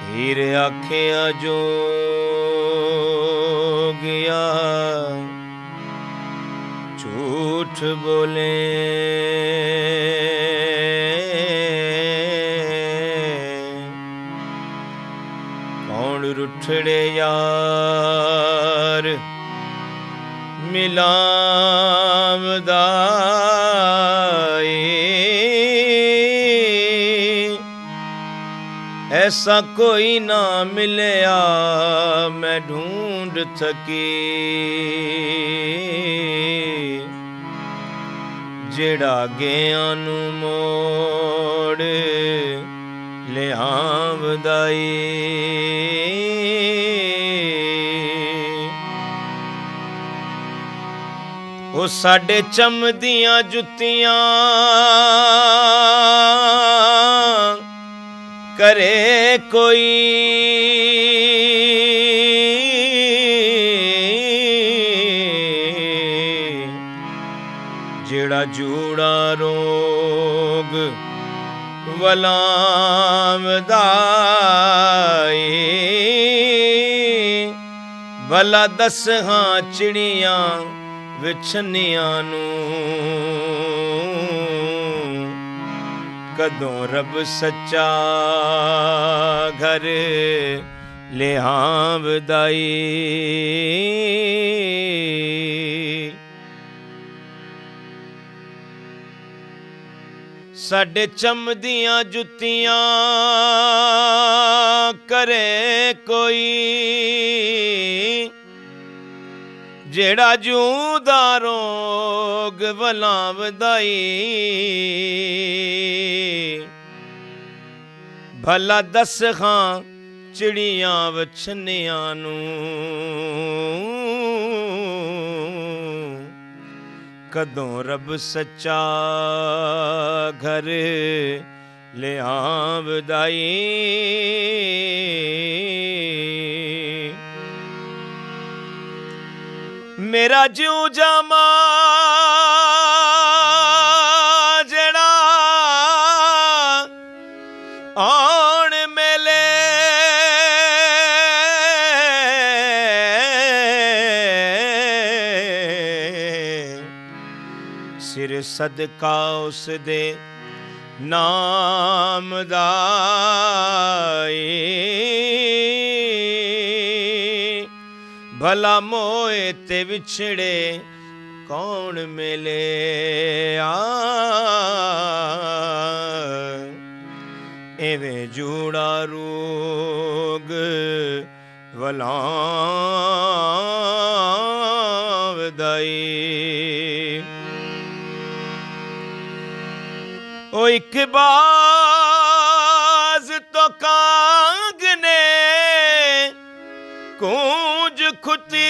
हीर आखिया जोगिया झूठ बोले कौन रुठड़े यार मिलावदाए ऐसा कोई ना मिलया मैं ढूंढ थकी जेड़ा गया नू मोड़ लियावदाई ओ साडे चमदियां जुत्तियां करे कोई जेड़ा जूड़ा रोग वलामदाए भला दस हां चिड़ियां विछनियां नू कदों रब सच्चा घर लियावदाई साडे चमदियां जुत्तियां करे कोई जेड़ा जूदा रोग वलावदाई भला दस खां चिड़ियां वछनियां नू कदों रब सच्चा घर लियावदाई मेरा ज्यों जामा जड़ा आन मेले सिर सदका उस दे नाम दाए भला मोए ते विछड़े कौन मिले एवें जूड़ा रोग वलावदाई ओ एक बाज तो कांग ने कूंज खुती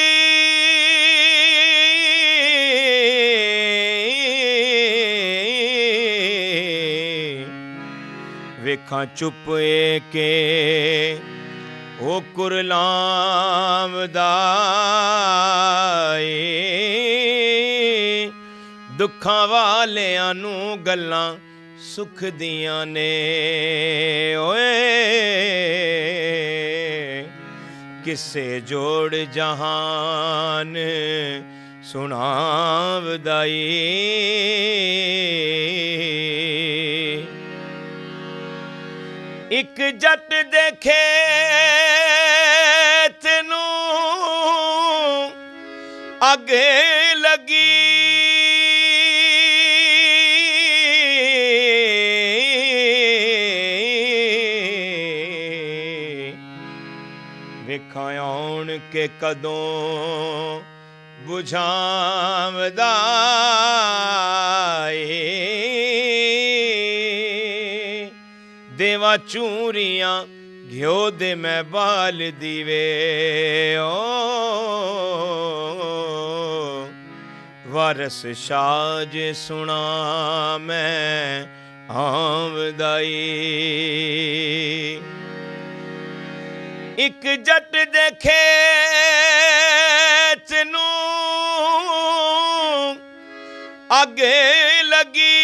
वेखां चुप के ओ कुरलामदाए दुखां वालियां नू गल्लां सुख दियां ने ओए किसे जोड़ जहान सुनावदाई एक जट देखे तेनू अगे लगी वेखां आउण के कदों बुझावदाए देवा चूरियां घिओ दे मैं बाल दीवे ओ वारस साज सुना मैं आमदाई। एक जट देखे चनू आगे लगी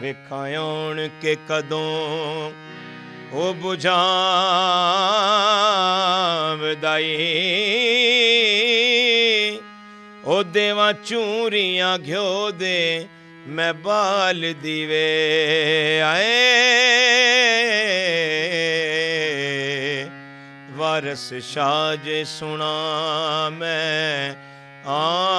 वेखाउण के कदों ओ बुझावदाई ओ देवा चूरियां घ्यो दे मैं बाल दीवे आए वारस साज सुना मैं आमदा